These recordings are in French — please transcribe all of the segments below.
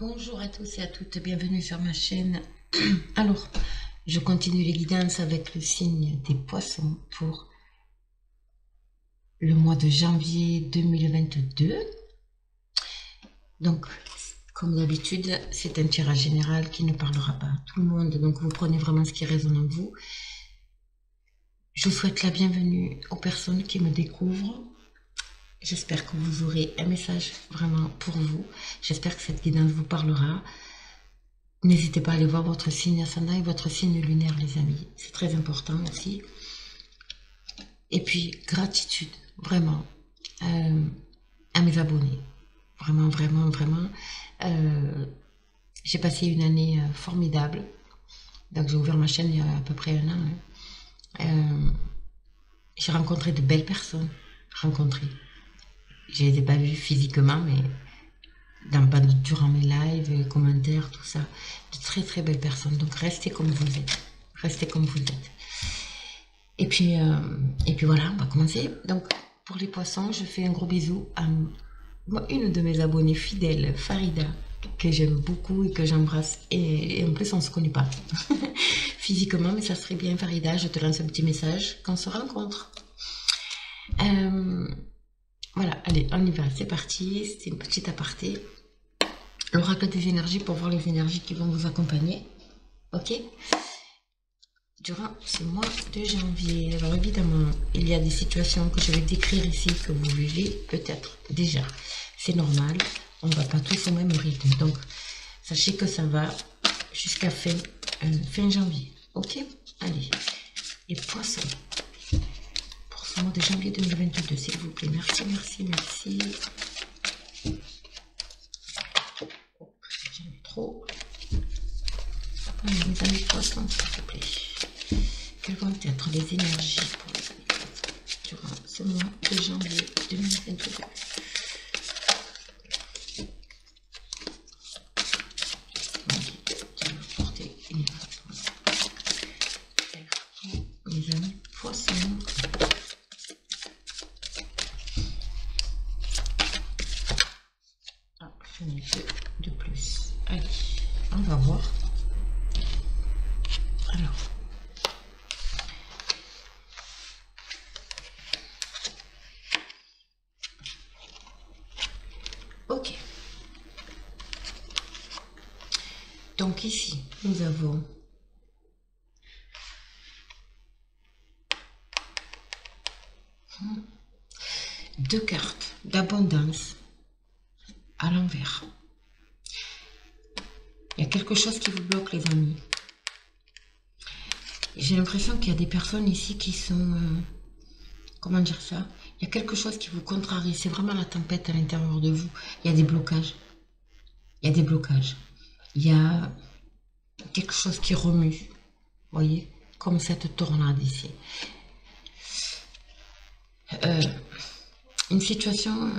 Bonjour à tous et à toutes, bienvenue sur ma chaîne. Alors, je continue les guidances avec le signe des poissons pour le mois de janvier 2022. Donc, comme d'habitude, c'est un tirage général qui ne parlera pas à tout le monde, donc vous prenez vraiment ce qui résonne en vous. Je souhaite la bienvenue aux personnes qui me découvrent. J'espère que vous aurez un message vraiment pour vous. J'espère que cette guidance vous parlera. N'hésitez pas à aller voir votre signe ascendant et votre signe lunaire, les amis. C'est très important aussi. Et puis, gratitude, vraiment, à mes abonnés. Vraiment, vraiment, vraiment. J'ai passé une année formidable. Donc, j'ai ouvert ma chaîne il y a à peu près un an. J'ai rencontré de belles personnes. Je ne les ai pas vues physiquement, mais durant mes lives, les commentaires, tout ça, de très très belles personnes. Donc restez comme vous êtes, restez comme vous êtes. Et puis voilà, on va commencer. Donc pour les poissons, je fais un gros bisou à une de mes abonnées fidèles, Farida, que j'aime beaucoup et que j'embrasse. Et en plus, on ne se connaît pas physiquement, mais ça serait bien, Farida. Je te lance un petit message qu'on se rencontre. Voilà, allez, on y va, c'est parti, c'est une petite aparté. L'oracle des énergies pour voir les énergies qui vont vous accompagner, ok? Durant ce mois de janvier, alors évidemment, il y a des situations que je vais décrire ici, que vous vivez peut-être déjà. C'est normal, on ne va pas tous au même rythme, donc sachez que ça va jusqu'à fin janvier, ok? Allez, les poissons. Mois de janvier 2022, s'il vous plaît. Merci, merci, merci. Oh, j'en ai trop. Allez, mes amis poissons, s'il vous plaît. Quelles vont être les énergies pour les amis poissons durant ce mois de janvier 2022? Mes amis poissons. De plus. Allez, on va voir. Alors, ok. Donc ici, nous avons deux cartes d'abondance à l'envers. Il y a quelque chose qui vous bloque, les amis. J'ai l'impression qu'il y a des personnes ici qui sont... comment dire ça? Il y a quelque chose qui vous contrarie. C'est vraiment la tempête à l'intérieur de vous. Il y a des blocages. Il y a des blocages. Il y a quelque chose qui remue. Vous voyez? Comme cette tornade ici. Une situation...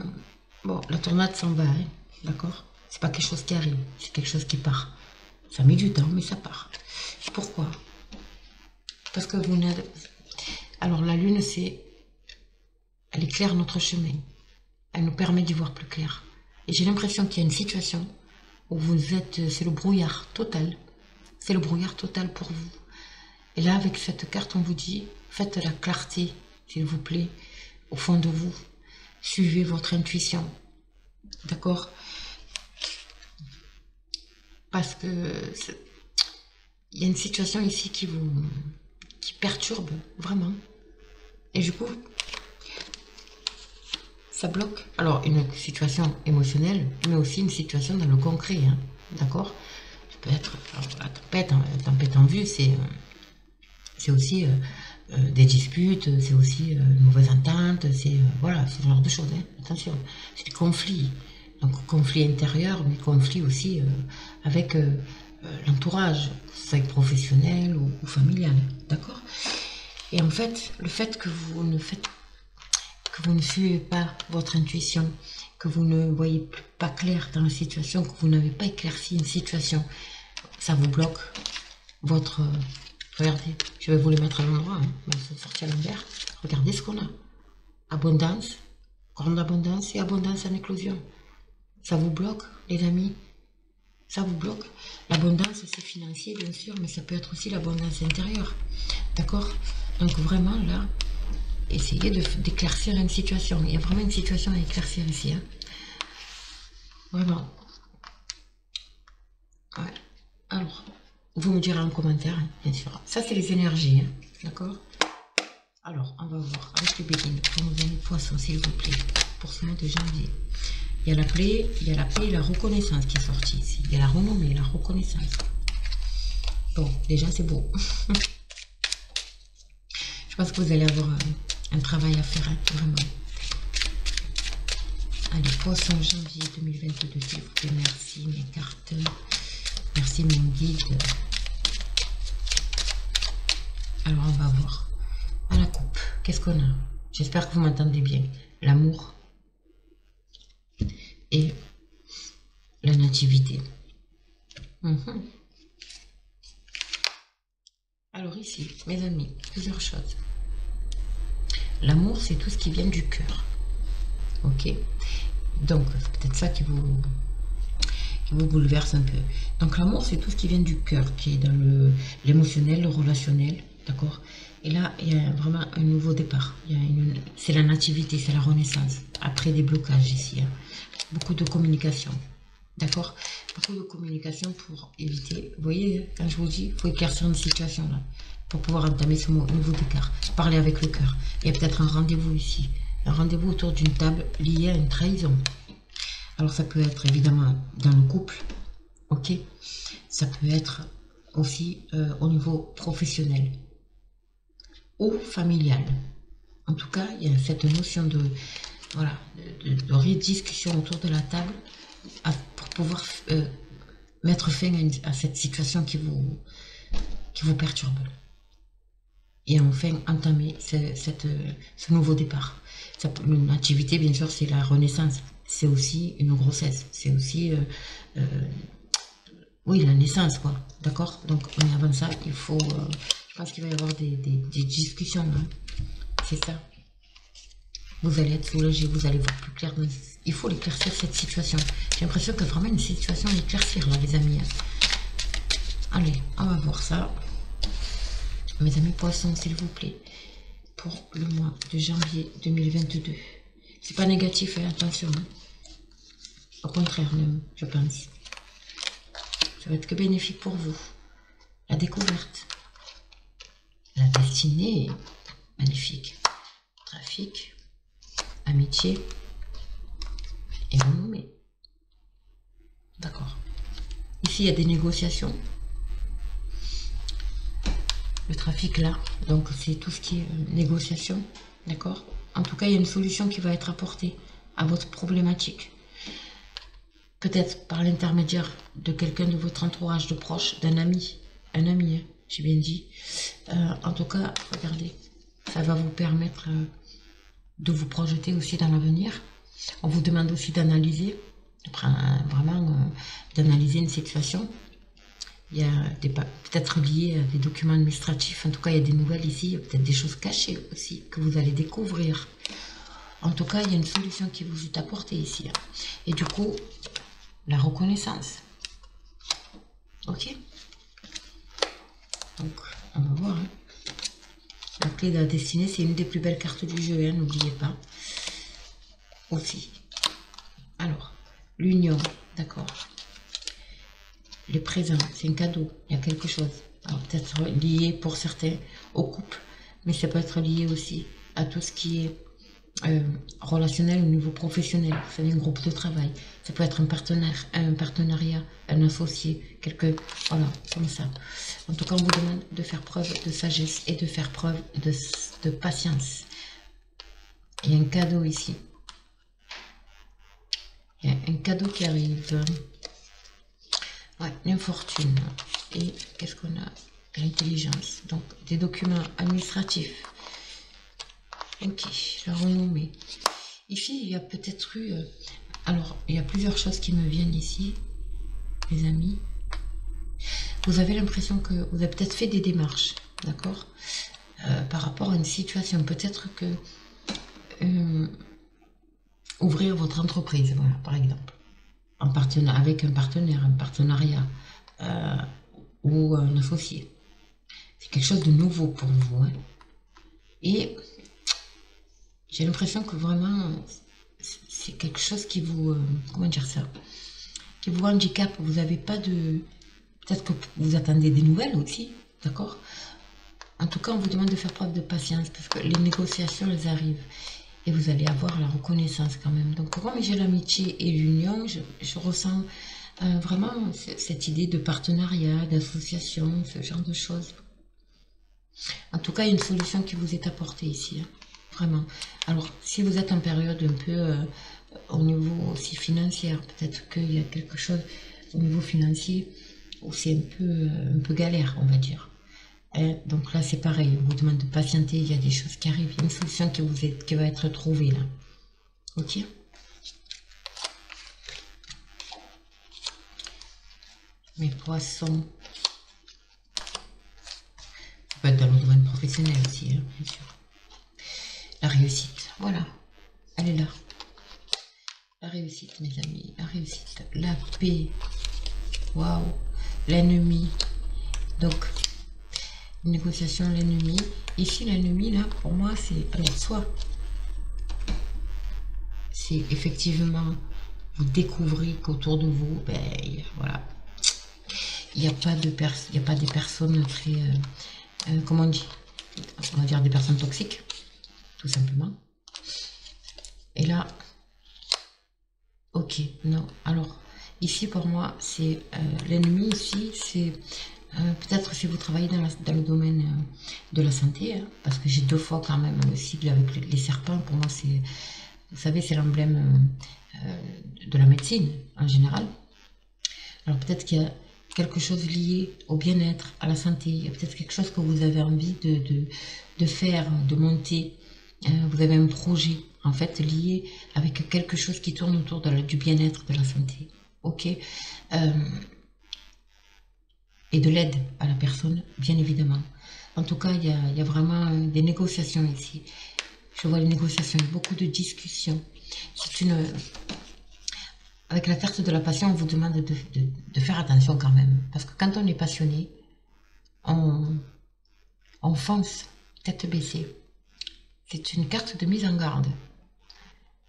Bon, la tornade s'en va, hein, d'accord? C'est pas quelque chose qui arrive, c'est quelque chose qui part. Ça met du temps, mais ça part. Pourquoi? Parce que vous n'avez... Alors, la lune, elle éclaire notre chemin. Elle nous permet d'y voir plus clair. Et j'ai l'impression qu'il y a une situation où vous êtes... C'est le brouillard total. C'est le brouillard total pour vous. Et là, avec cette carte, on vous dit, faites la clarté, s'il vous plaît, au fond de vous. Suivez votre intuition. D'accord? Parce que il y a une situation ici qui perturbe vraiment. Et du coup, ça bloque. Alors, une situation émotionnelle, mais aussi une situation dans le concret. Hein, d'accord? Ça peut être la tempête en vue, c'est aussi des disputes, c'est aussi une mauvaise entente, c'est voilà, ce genre de choses. Hein, attention, c'est des conflits. Donc conflit intérieur, mais conflit aussi avec l'entourage, que ce soit professionnel ou familial, d'accord? Et en fait, le fait que vous ne suivez pas votre intuition, que vous ne voyez pas clair dans la situation, que vous n'avez pas éclairci une situation, ça vous bloque votre... regardez, je vais vous le mettre à l'endroit, hein, on va se sortir à l'envers. Regardez ce qu'on a. Abondance, grande abondance et abondance en éclosion. Ça vous bloque, les amis? Ça vous bloque. L'abondance, c'est financier, bien sûr, mais ça peut être aussi l'abondance intérieure. D'accord? Donc vraiment, là, essayez d'éclaircir une situation. Il y a vraiment une situation à éclaircir ici. Hein. Vraiment. Ouais. Alors, vous me direz en commentaire, hein, bien sûr. Ça, c'est les énergies. Hein. D'accord? Alors, on va voir avec le béguine. Pour nous donner poisson, s'il vous plaît. Pour ce mois de janvier. Il y a la paix, et la reconnaissance qui est sortie ici. Il y a la renommée, la reconnaissance. Bon, déjà, c'est beau. Je pense que vous allez avoir un travail à faire, hein, vraiment. Allez, poisson janvier 2022, s'il vous plaît. Merci, mes cartes. Merci, mon guide. Alors, on va voir. À la coupe, qu'est-ce qu'on a? J'espère que vous m'entendez bien. L'amour et la nativité. Alors ici, mes amis, plusieurs choses. L'amour, c'est tout ce qui vient du cœur. Ok? Donc, c'est peut-être ça qui vous bouleverse un peu. Donc, l'amour, c'est tout ce qui vient du cœur, qui est dans l'émotionnel, le relationnel. D'accord? Et là, il y a vraiment un nouveau départ. C'est la nativité, c'est la renaissance. Après des blocages ici. Hein. Beaucoup de communication. D'accord? Beaucoup de communication pour éviter. Vous voyez, quand je vous dis, il faut éclaircir une situation là. Pour pouvoir entamer ce nouveau départ. Parler avec le cœur. Il y a peut-être un rendez-vous ici. Un rendez-vous autour d'une table lié à une trahison. Alors ça peut être évidemment dans le couple. Ok? Ça peut être aussi au niveau professionnel. Ou familial. En tout cas, il y a cette notion de rediscussion autour de la table pour pouvoir mettre fin à cette situation qui vous perturbe. Et enfin, entamer ce nouveau départ. Une activité, bien sûr, c'est la renaissance. C'est aussi une grossesse. C'est aussi, oui, la naissance, quoi. D'accord? Donc, mais avant ça, il faut... je pense qu'il va y avoir des discussions. Hein. C'est ça. Vous allez être soulagé, vous allez voir plus clair. Il faut éclaircir cette situation. J'ai l'impression que vraiment une situation à éclaircir, là, les amis. Allez, on va voir ça. Mes amis poissons, s'il vous plaît. Pour le mois de janvier 2022. C'est pas négatif, hein, attention. Hein. Au contraire, même, je pense. Ça va être que bénéfique pour vous. La découverte. La destinée. Magnifique. Trafic. Amitié. Et renommée. D'accord. Ici, il y a des négociations. Le trafic là, donc c'est tout ce qui est négociation. D'accord. En tout cas, il y a une solution qui va être apportée à votre problématique. Peut-être par l'intermédiaire de quelqu'un de votre entourage de proche, d'un ami. Un ami, hein, j'ai bien dit. En tout cas, regardez, ça va vous permettre de vous projeter aussi dans l'avenir. On vous demande aussi d'analyser, vraiment d'analyser une situation. Il y a peut-être lié à des documents administratifs. En tout cas, il y a des nouvelles ici. Il y a peut-être des choses cachées aussi que vous allez découvrir. En tout cas, il y a une solution qui vous est apportée ici. Et du coup, la reconnaissance. Ok? Donc, on va voir. Hein. La clé de la destinée, c'est une des plus belles cartes du jeu. Hein, n'oubliez pas. Aussi. Alors, l'union. D'accord. Les présents, c'est un cadeau. Il y a quelque chose. Alors, peut-être lié pour certains au couple. Mais ça peut être lié aussi à tout ce qui est relationnel au niveau professionnel, vous savez, un groupe de travail, ça peut être un partenaire, un partenariat, un associé, voilà, comme ça. En tout cas, on vous demande de faire preuve de sagesse et de faire preuve de patience. Il y a un cadeau ici. Il y a un cadeau qui arrive. Ouais, une fortune. Et qu'est-ce qu'on a? L'intelligence. Donc, des documents administratifs. Ok, la renommée. Ici, il y a peut-être eu... alors, il y a plusieurs choses qui me viennent ici, les amis. Vous avez l'impression que vous avez peut-être fait des démarches, d'accord, par rapport à une situation. Peut-être que... ouvrir votre entreprise, voilà, par exemple. avec un partenaire, un partenariat ou un associé. C'est quelque chose de nouveau pour vous. Hein. Et j'ai l'impression que vraiment, c'est quelque chose qui vous... comment dire ça? Qui vous handicape. Vous n'avez pas de... Peut-être que vous attendez des nouvelles aussi, d'accord? En tout cas, on vous demande de faire preuve de patience parce que les négociations, elles arrivent. Et vous allez avoir la reconnaissance quand même. Donc, comme j'ai l'amitié et l'union, je ressens vraiment cette idée de partenariat, d'association, ce genre de choses. En tout cas, il y a une solution qui vous est apportée ici. Hein, vraiment. Alors, si vous êtes en période un peu au niveau aussi financier, peut-être qu'il y a quelque chose au niveau financier où c'est un peu galère, on va dire. Donc là, c'est pareil, on vous demande de patienter, il y a des choses qui arrivent, il y a une solution qui va être trouvée là. Ok? Mes poissons. Ça peut être dans le domaine professionnel aussi, hein, bien sûr. La réussite, voilà, elle est là. La réussite, mes amis, la réussite. La paix, waouh. L'ennemi, donc... négociation, l'ennemi. Ici, l'ennemi, là, pour moi, c'est... Alors, soit c'est effectivement, vous découvrez qu'autour de vous, ben, voilà, il n'y a pas de il y a pas des personnes très... comment on dit? On va dire des personnes toxiques, tout simplement. Et là, ok, non. Alors, ici, pour moi, c'est... l'ennemi, ici, c'est... peut-être si vous travaillez dans le domaine de la santé, hein, parce que j'ai 2 fois quand même le cible avec les serpents, pour moi c'est, vous savez, c'est l'emblème de la médecine en général. Alors peut-être qu'il y a quelque chose lié au bien-être, à la santé, il y a peut-être quelque chose que vous avez envie de faire, de monter, vous avez un projet en fait lié avec quelque chose qui tourne autour du bien-être, de la santé, ok. Et de l'aide à la personne, bien évidemment. En tout cas, il y a vraiment des négociations ici. Je vois les négociations, beaucoup de discussions. C'est une... Avec la carte de la passion, on vous demande de faire attention quand même. Parce que quand on est passionné, on fonce, tête baissée. C'est une carte de mise en garde.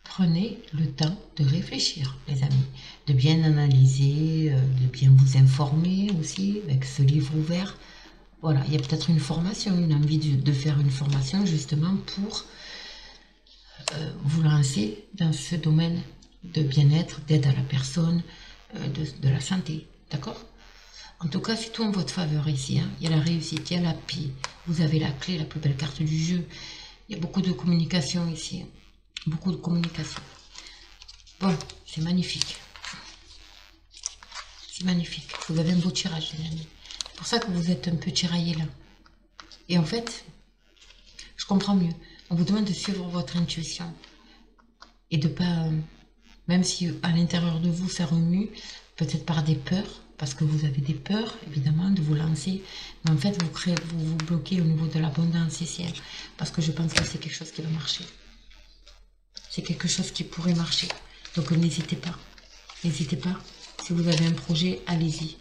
Prenez le temps de réfléchir, les amis, de bien analyser, de bien vous informer aussi avec ce livre ouvert. Voilà, il y a peut-être une formation, une envie de faire une formation justement pour vous lancer dans ce domaine de bien-être, d'aide à la personne, de la santé, d'accord? En tout cas, c'est tout en votre faveur ici. Hein. Il y a la réussite, il y a la paix, vous avez la clé, la plus belle carte du jeu. Il y a beaucoup de communication ici. Beaucoup de communication. Bon, c'est magnifique. C'est magnifique. Vous avez un beau tirage, les amis. C'est pour ça que vous êtes un peu tiraillé là. Et en fait, je comprends mieux. On vous demande de suivre votre intuition. Et de pas... même si à l'intérieur de vous, ça remue, peut-être par des peurs, parce que vous avez des peurs, évidemment, de vous lancer. Mais en fait, vous vous bloquez au niveau de l'abondance ici. Parce que je pense que c'est quelque chose qui va marcher. C'est quelque chose qui pourrait marcher. Donc n'hésitez pas. N'hésitez pas. Si vous avez un projet, allez-y.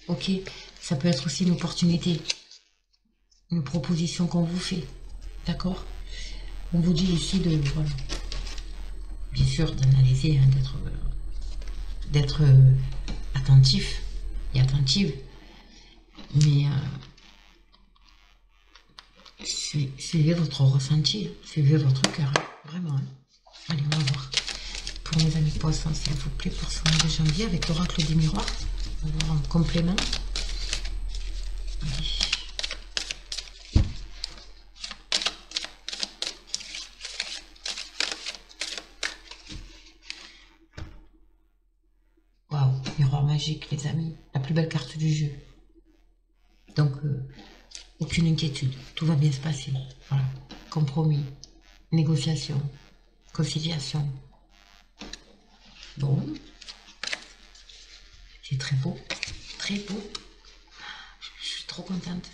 Ok. Ça peut être aussi une opportunité. Une proposition qu'on vous fait. D'accord? On vous dit ici de... Voilà. Bien sûr, d'analyser, hein, d'être attentif et attentive. Mais suivez votre ressenti. Suivez votre cœur. Hein, vraiment. Hein. Allez, on va voir. Pour mes amis poissons, s'il vous plaît, pour ce mois de janvier, avec l'oracle des miroirs. On va voir en complément. Allez. Waouh, miroir magique, les amis. La plus belle carte du jeu. Donc, aucune inquiétude. Tout va bien se passer. Voilà. Compromis, négociation, conciliation. Bon, c'est très beau, très beau. Je suis trop contente.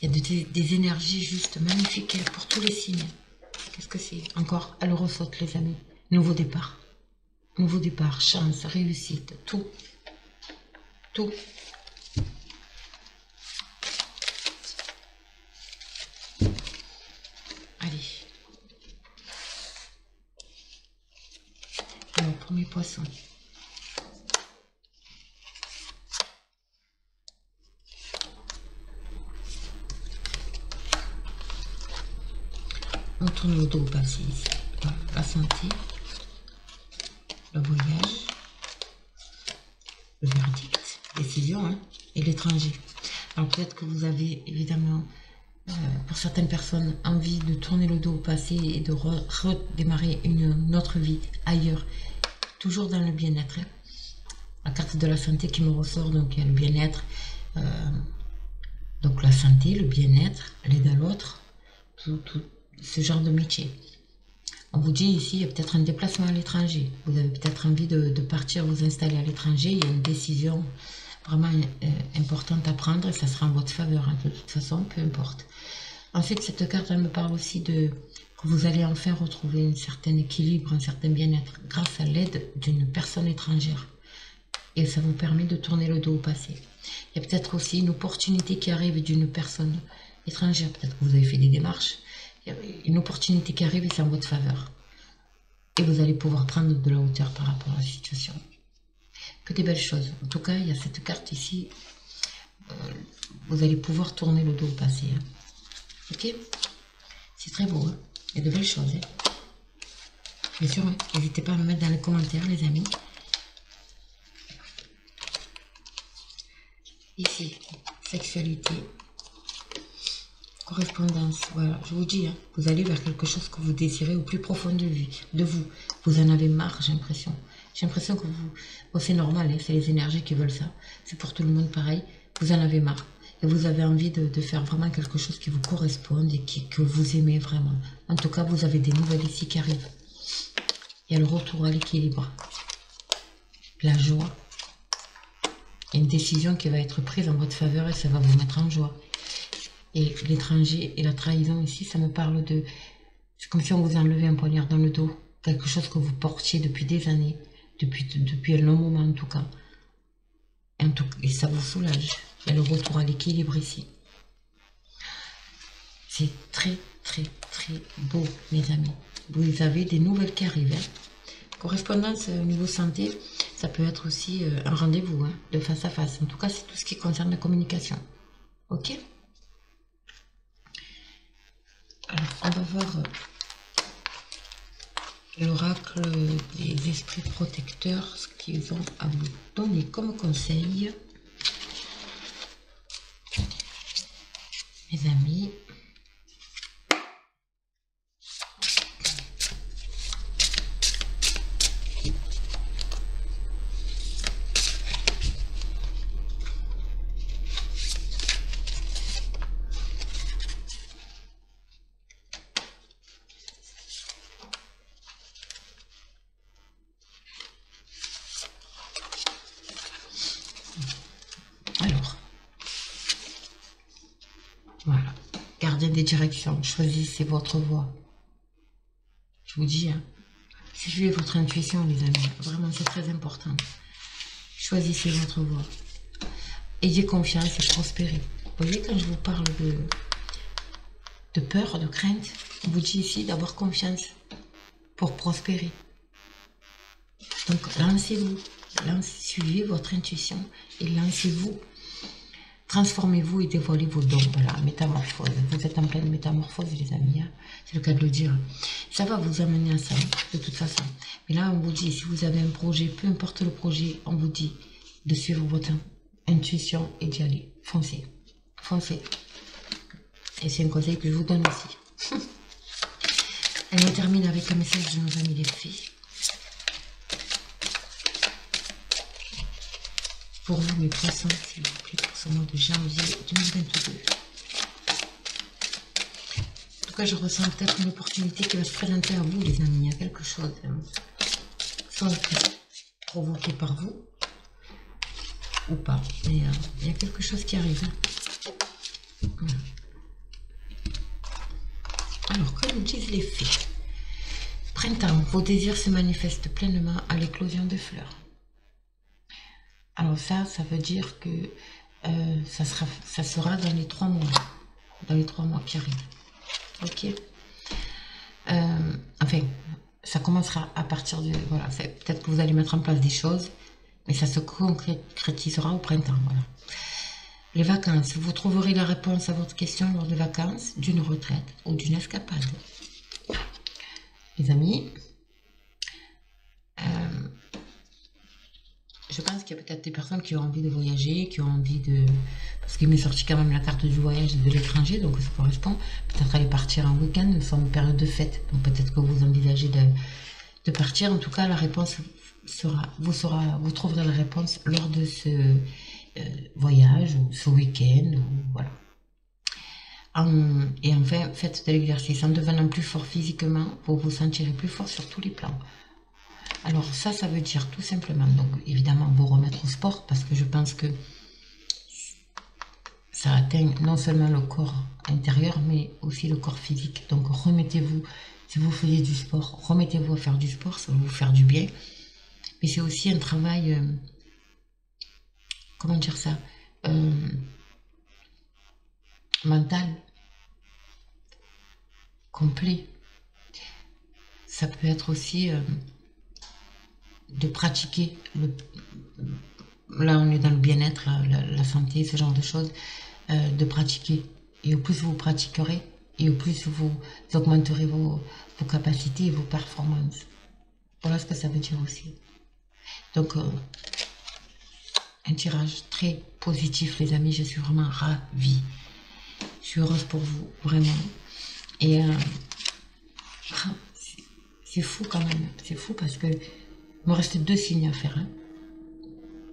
Il y a des énergies juste magnifiques pour tous les signes. Qu'est-ce que c'est? Encore, elle ressaute, les amis. Nouveau départ. nouveau départ, chance, réussite, tout. Tout. Allez. Alors, premier poisson. On tourne le dos au passé ici. La santé, le voyage, le verdict, décision, hein, et l'étranger. Alors peut-être que vous avez évidemment, pour certaines personnes, envie de tourner le dos au passé et de redémarrer une autre vie ailleurs, toujours dans le bien-être. La carte de la santé qui me ressort, donc il y a le bien-être, donc la santé, le bien-être, l'aide à l'autre, tout ce genre de métier. On vous dit ici, il y a peut-être un déplacement à l'étranger. Vous avez peut-être envie de partir vous installer à l'étranger. Il y a une décision vraiment importante à prendre et ça sera en votre faveur. Hein, de toute façon, peu importe. Ensuite, cette carte, elle me parle aussi que vous allez enfin retrouver un certain équilibre, un certain bien-être grâce à l'aide d'une personne étrangère. Et ça vous permet de tourner le dos au passé. Il y a peut-être aussi une opportunité qui arrive d'une personne étrangère. Peut-être que vous avez fait des démarches. Une opportunité qui arrive et c'est en votre faveur. Et vous allez pouvoir prendre de la hauteur par rapport à la situation. Que des belles choses. En tout cas, il y a cette carte ici. Vous allez pouvoir tourner le dos au passé. Hein. Ok? C'est très beau. Hein? Il y a de belles choses. Hein? Bien sûr, n'hésitez pas à me mettre dans les commentaires, les amis. Ici, sexualité. Correspondance, voilà, je vous dis, hein, vous allez vers quelque chose que vous désirez au plus profond de vous. Vous en avez marre, j'ai l'impression. J'ai l'impression que vous... Bon, c'est normal, hein, c'est les énergies qui veulent ça. C'est pour tout le monde pareil. Vous en avez marre. Et vous avez envie de faire vraiment quelque chose qui vous corresponde et que vous aimez vraiment. En tout cas, vous avez des nouvelles ici qui arrivent. Il y a le retour à l'équilibre. La joie. Il y a une décision qui va être prise en votre faveur et ça va vous mettre en joie. Et l'étranger et la trahison ici, ça me parle de... C'est comme si on vous enlevait un poignard dans le dos. Quelque chose que vous portiez depuis des années. Depuis un long moment en tout cas. Et ça vous soulage. Il y a le retour à l'équilibre ici. C'est très, très, très beau, mes amis. Vous avez des nouvelles qui arrivent. Hein. Correspondance au niveau santé, ça peut être aussi un rendez-vous, hein, de face à face. En tout cas, c'est tout ce qui concerne la communication. Ok ? Alors, on va voir l'oracle des esprits protecteurs, ce qu'ils ont à vous donner comme conseil. Mes amis. Voilà. Gardien des directions. Choisissez votre voie. Je vous dis, hein, suivez votre intuition, les amis. Vraiment, c'est très important. Choisissez votre voie. Ayez confiance et prospérez. Vous voyez, quand je vous parle de peur, de crainte, on vous dit ici d'avoir confiance pour prospérer. Donc, lancez-vous. Suivez votre intuition et lancez-vous. Transformez-vous et dévoilez vos dons. Voilà, métamorphose. Vous êtes en pleine métamorphose, les amis. Hein. C'est le cas de le dire. Ça va vous amener à ça, de toute façon. Mais là, on vous dit, si vous avez un projet, peu importe le projet, on vous dit de suivre votre intuition et d'y aller. Foncez. Foncez. Et c'est un conseil que je vous donne aussi. Elle me termine avec un message de nos amis les filles. Pour vous, mes poissons, s'il vous plaît, pour ce mois de janvier 2022. En tout cas, je ressens peut-être une opportunité qui va se présenter à vous, les amis. Il y a quelque chose, soit provoqué par vous, ou pas. Mais il y a quelque chose qui arrive. Voilà. Alors, que nous disent les fées? Printemps, vos désirs se manifestent pleinement à l'éclosion de fleurs. Alors ça veut dire que ça sera dans les 3 mois. Dans les 3 mois qui arrivent. Ok. Enfin, ça commencera à partir de... Voilà, peut-être que vous allez mettre en place des choses, mais ça se concrétisera au printemps. Voilà. Les vacances, vous trouverez la réponse à votre question lors des vacances, d'une retraite ou d'une escapade. Les amis, je pense qu'il y a peut-être des personnes qui ont envie de voyager, qui ont envie de... Parce qu'il m'est sorti quand même la carte du voyage de l'étranger, donc ça correspond. Peut-être aller partir en week-end, nous sommes en période de fête. Donc peut-être que vous envisagez de partir. En tout cas, la réponse sera... Vous trouverez la réponse lors de ce voyage ou ce week-end. Voilà. Et enfin, faites de l'exercice. En devenant plus fort physiquement, vous vous sentirez plus fort sur tous les plans. Alors ça veut dire tout simplement, donc évidemment, vous remettre au sport, parce que je pense que ça atteint non seulement le corps intérieur, mais aussi le corps physique. Donc remettez-vous, si vous faisiez du sport, remettez-vous à faire du sport, ça va vous faire du bien. Mais c'est aussi un travail, comment dire ça, mental, complet. Ça peut être aussi... de pratiquer là on est dans le bien-être, la santé, ce genre de choses, de pratiquer, et au plus vous pratiquerez et au plus vous augmenterez vos capacités et vos performances. Voilà ce que ça veut dire aussi. Donc un tirage très positif les amis, je suis vraiment ravie, je suis heureuse pour vous, vraiment. Et c'est fou quand même, c'est fou parce que il me reste 2 signes à faire. Hein.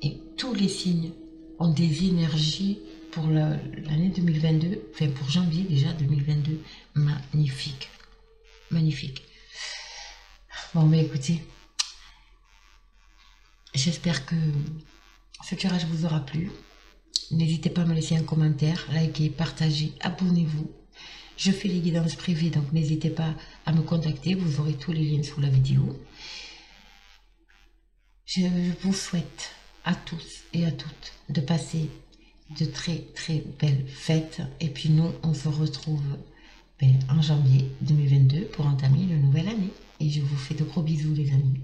Et tous les signes ont des énergies pour l'année 2022. Enfin, pour janvier déjà 2022. Magnifique. Magnifique. Bon, mais écoutez. J'espère que ce tirage vous aura plu. N'hésitez pas à me laisser un commentaire, liker, partager, abonnez-vous. Je fais les guidances privées, donc n'hésitez pas à me contacter. Vous aurez tous les liens sous la vidéo. Je vous souhaite à tous et à toutes de passer de très belles fêtes. Et puis nous, on se retrouve en janvier 2022 pour entamer une nouvelle année. Et je vous fais de gros bisous les amis.